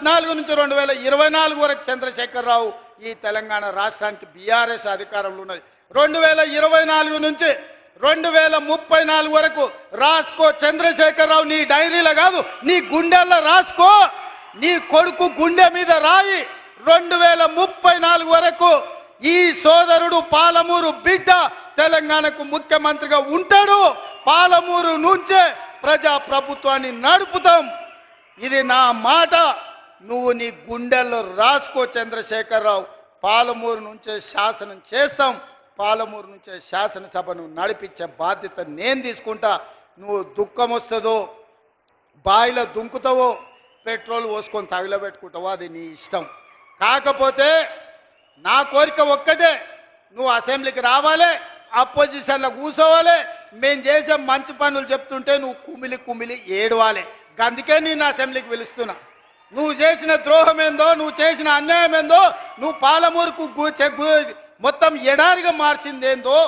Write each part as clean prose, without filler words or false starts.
2014 నుంచి 2024 వరకు చంద్రశేఖరరావు ఈ తెలంగాణ రాష్ట్రానికి బీఆర్ఎస్ అధికారంలో ఉన్నది. 2024 నుంచి 2034 వరకు రాసుకో చంద్రశేఖరరావు, నీ డైరీలో కాదు నీ గుండెల్లో రాసుకో, నీ కొడుకు గుండె మీద రాయి. 2034 వరకు ఈ సోదరుడు పాలమూరు బిడ్డ తెలంగాణకు ముఖ్యమంత్రిగా ఉంటాడు. పాలమూరు నుంచే ప్రజా ప్రభుత్వాన్ని నడుపుతాం. ఇది నా మాట, నువ్వు నీ గుండెల్లో రాసుకో చంద్రశేఖరరావు. పాలమూరు నుంచే శాసనం చేస్తాం, పాలమూరు నుంచే శాసనసభను నడిపించే బాధ్యత నేను తీసుకుంటా. నువ్వు దుఃఖం వస్తుందో బాయిలో దుంకుతావో పెట్రోల్ పోసుకొని తగిలబెట్టుకుంటావో అది నీ ఇష్టం. కాకపోతే నా కోరిక ఒక్కటే, నువ్వు అసెంబ్లీకి రావాలి, అపోజిషన్లో కూర్చోవాలి, మేము చేసే మంచి పనులు చెప్తుంటే నువ్వు కుమిలి కుమిలి ఏడవాలి. అందుకే నేను అసెంబ్లీకి పిలుస్తున్నా. నువ్వు చేసిన ద్రోహం ఏందో, నువ్వు చేసిన అన్యాయం ఏందో, నువ్వు పాలమూరుకు మొత్తం ఎడారిగా మార్చిందేందో,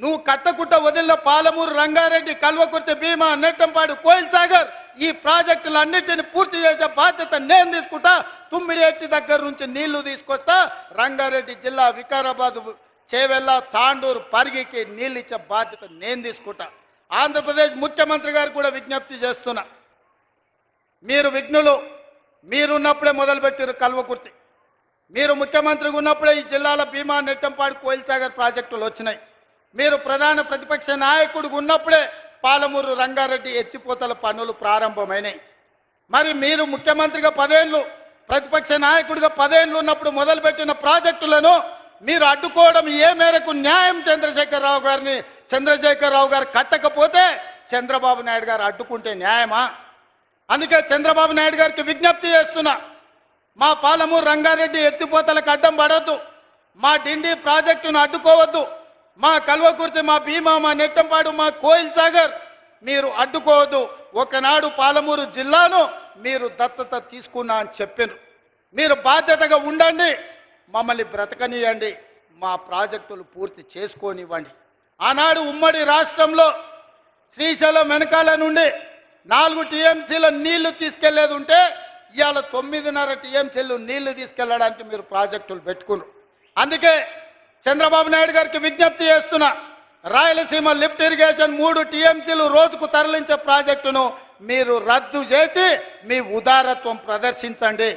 నువ్వు కట్టకుట్ట వదిలిన పాలమూరు, రంగారెడ్డి, కల్వకుర్తి, భీమా, నెట్టంపాడు, కోయిల్ సాగర్ ఈ ప్రాజెక్టులన్నింటినీ పూర్తి చేసే బాధ్యత నేను తీసుకుంటా. తుమ్మిడిఎట్టి దగ్గర నుంచి నీళ్లు తీసుకొస్తా. రంగారెడ్డి జిల్లా వికారాబాద్, చేవెళ్ళ, తాండూరు, పరిగికి నీళ్ళు ఇచ్చే బాధ్యత నేను తీసుకుంటా. ఆంధ్రప్రదేశ్ ముఖ్యమంత్రి గారు కూడా విజ్ఞప్తి చేస్తున్నా, మీరు విఘ్నులు, మీరున్నప్పుడే మొదలుపెట్టారు కల్వకుర్తి, మీరు ముఖ్యమంత్రిగా ఉన్నప్పుడే ఈ జిల్లాల భీమా, నెట్టంపాడు, కోయిల్ సాగర్ ప్రాజెక్టులు వచ్చినాయి. మీరు ప్రధాన ప్రతిపక్ష నాయకుడిగా ఉన్నప్పుడే పాలమూరు, రంగారెడ్డి ఎత్తిపోతల పనులు ప్రారంభమైనాయి. మరి మీరు ముఖ్యమంత్రిగా 10 ఏళ్ళు, ప్రతిపక్ష నాయకుడిగా 10 ఏళ్ళు ఉన్నప్పుడు మొదలుపెట్టిన ప్రాజెక్టులను మీరు అడ్డుకోవడం ఏ మేరకు న్యాయం? చంద్రశేఖరరావు గారు కట్టకపోతే చంద్రబాబు నాయుడు గారు అడ్డుకుంటే న్యాయమా? అందుకే చంద్రబాబు నాయుడు గారికి విజ్ఞప్తి చేస్తున్నా, మా పాలమూరు, రంగారెడ్డి ఎత్తిపోతలకు అడ్డం పడవద్దు, మా డిండి ప్రాజెక్టును అడ్డుకోవద్దు, మా కల్వకుర్తి, మా భీమా, మా నెట్టంపాడు, మా కోయిల్ సాగర్ మీరు అడ్డుకోవద్దు. ఒకనాడు పాలమూరు జిల్లాను మీరు దత్తత తీసుకున్నా అని చెప్పారు. మీరు బాధ్యతగా ఉండండి, మమ్మల్ని బ్రతకనియండి, మా ప్రాజెక్టులు పూర్తి చేసుకోనివ్వండి. ఆనాడు ఉమ్మడి రాష్ట్రంలో శ్రీశైలం వెనకాల నుండి 4 టీఎంసీల నీళ్లు తీసుకెళ్లేది ఉంటే ఇవాళ 9.5 టీఎంసీలు నీళ్లు తీసుకెళ్లడానికి మీరు ప్రాజెక్టులు పెట్టుకున్నారు. అందుకే చంద్రబాబు నాయుడు గారికి విజ్ఞప్తి చేస్తున్నా, రాయలసీమ లిఫ్ట్ ఇరిగేషన్ 3 టీఎంసీలు రోజుకు తరలించే ప్రాజెక్టును మీరు రద్దు చేసి మీ ఉదారత్వం ప్రదర్శించండి.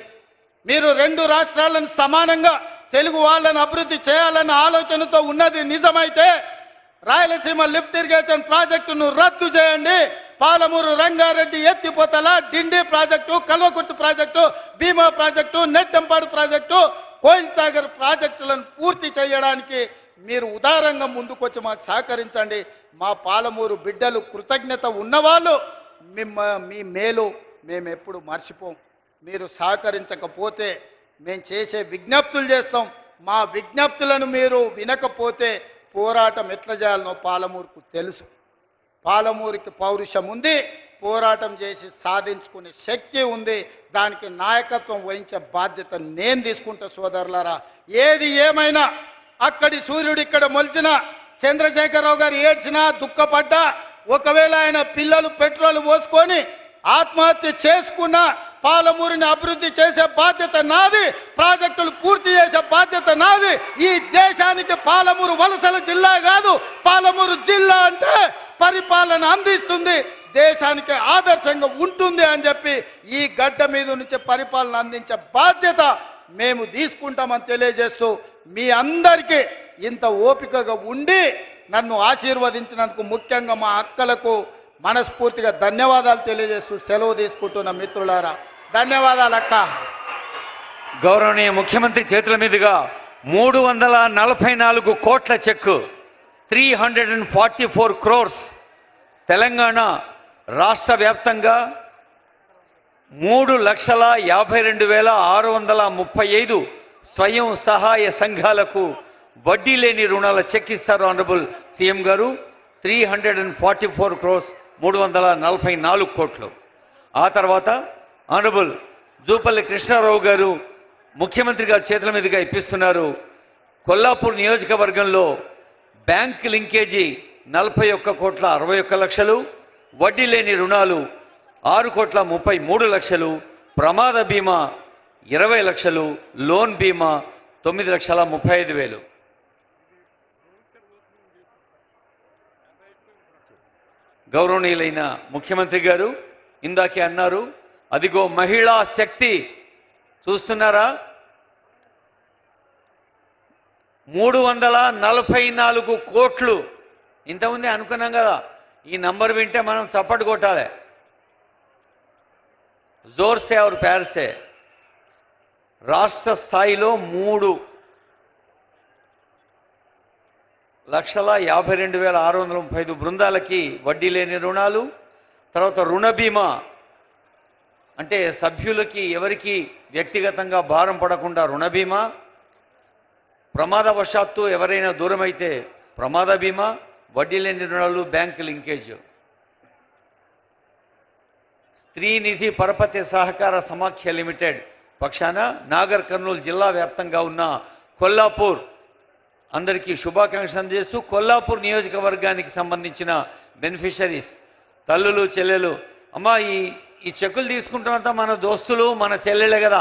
మీరు 2 రాష్ట్రాలను సమానంగా తెలుగు వాళ్ళని అభివృద్ధి చేయాలన్న ఆలోచనతో ఉన్నది నిజమైతే రాయలసీమ లిఫ్ట్ ఇరిగేషన్ ప్రాజెక్టును రద్దు చేయండి. పాలమూరు, రంగారెడ్డి ఎత్తిపోతల, డిండి ప్రాజెక్టు, కల్వకుర్తి ప్రాజెక్టు, భీమా ప్రాజెక్టు, నెట్టంపాడు ప్రాజెక్టు, కోయిల్ సాగర్ ప్రాజెక్టులను పూర్తి చేయడానికి మీరు ఉదారంగా ముందుకొచ్చి మాకు సహకరించండి. మా పాలమూరు బిడ్డలు కృతజ్ఞత ఉన్నవాళ్ళు, మీ మేలు మేము ఎప్పుడు మర్చిపోం. మీరు సహకరించకపోతే మేము చేసే విజ్ఞప్తులు చేస్తాం. మా విజ్ఞప్తులను మీరు వినకపోతే పోరాటం ఎట్లా చేయాలనో పాలమూరుకు తెలుసు. పాలమూరుకి పౌరుషం ఉంది, పోరాటం చేసి సాధించుకునే శక్తి ఉంది. దానికి నాయకత్వం వహించే బాధ్యత నేను తీసుకుంటా. సోదరులారా, ఏది ఏమైనా అక్కడి సూర్యుడు ఇక్కడ మొలిచిన చంద్రశేఖరరావు గారు ఏడ్చినా, దుఃఖపడ్డా, ఒకవేళ ఆయన పిల్లలు పెట్రోల్ పోసుకొని ఆత్మహత్య చేసుకున్నా పాలమూరుని అభివృద్ధి చేసే బాధ్యత నాది, ప్రాజెక్టులు పూర్తి చేసే బాధ్యత నాది. ఈ దేశానికి పాలమూరు వలసల జిల్లా కాదు, పాలమూరు జిల్లా అంటే పరిపాలన అందిస్తుంది, దేశానికి ఆదర్శంగా ఉంటుంది అని చెప్పి ఈ గడ్డ మీద నుంచి పరిపాలన అందించే బాధ్యత మేము తీసుకుంటామని తెలియజేస్తూ మీ అందరికీ ఇంత ఓపికగా ఉండి నన్ను ఆశీర్వదించినందుకు ముఖ్యంగా మా అక్కలకు మనస్ఫూర్తిగా ధన్యవాదాలు తెలియజేస్తూ సెలవు తీసుకుంటున్న మిత్రులారా, ధన్యవాదాలు అక్క. గౌరవనీయ ముఖ్యమంత్రి చేతుల మీదుగా 344 కోట్ల చెక్కు 344 crores తెలంగాణ రాష్ట్ర వ్యాప్తంగా 3,52,635 స్వయం సహాయ సంఘాలకు వడ్డీ లేని రుణాల చెక్ ఇస్తారు ఆనరబుల్ సీఎం గారు. 344 crores 344 కోట్లు. ఆ తర్వాత ఆనరబుల్ జూపల్లి కృష్ణారావు గారు ముఖ్యమంత్రి గారి చేతుల మీదుగా ఇప్పిస్తున్నారు. కొల్లాపూర్ నియోజకవర్గంలో బ్యాంక్ లింకేజీ 41,61,00,000, వడ్డీ లేని రుణాలు 6,33,00,000, ప్రమాద బీమా 20 లక్షలు, లోన్ బీమా 9,35,000. గౌరవనీయులైన ముఖ్యమంత్రి గారు ఇందాకే అన్నారు, అదిగో మహిళా శక్తి చూస్తున్నారా, 344 కోట్లు. ఇంతకుముందే అనుకున్నాం కదా, ఈ నంబర్ వింటే మనం చప్పట్లు కొట్టాలి. జోర్సే और ప్యార్ సే. రాష్ట్ర స్థాయిలో 3,52,635 బృందాలకి వడ్డీ లేని రుణాలు. తర్వాత రుణ బీమా అంటే సభ్యులకి ఎవరికి వ్యక్తిగతంగా భారం పడకుండా రుణ బీమా. ప్రమాదవశాత్తు ఎవరైనా దూరమైతే ప్రమాద బీమా, వడ్డీ లేని రుణాలు, బ్యాంకు లింకేజ్. స్త్రీ నిధి పరపతి సహకార సమాఖ్య లిమిటెడ్ పక్షాన నాగర్ కర్నూలు జిల్లా వ్యాప్తంగా ఉన్న కొల్లాపూర్ అందరికీ శుభాకాంక్షలు చేస్తూ, కొల్లాపూర్ నియోజకవర్గానికి సంబంధించిన బెనిఫిషరీస్ తల్లులు చెల్లెలు, అమ్మా ఈ చెక్కులు తీసుకుంటున్నంత మన దోస్తులు మన చెల్లెలే కదా,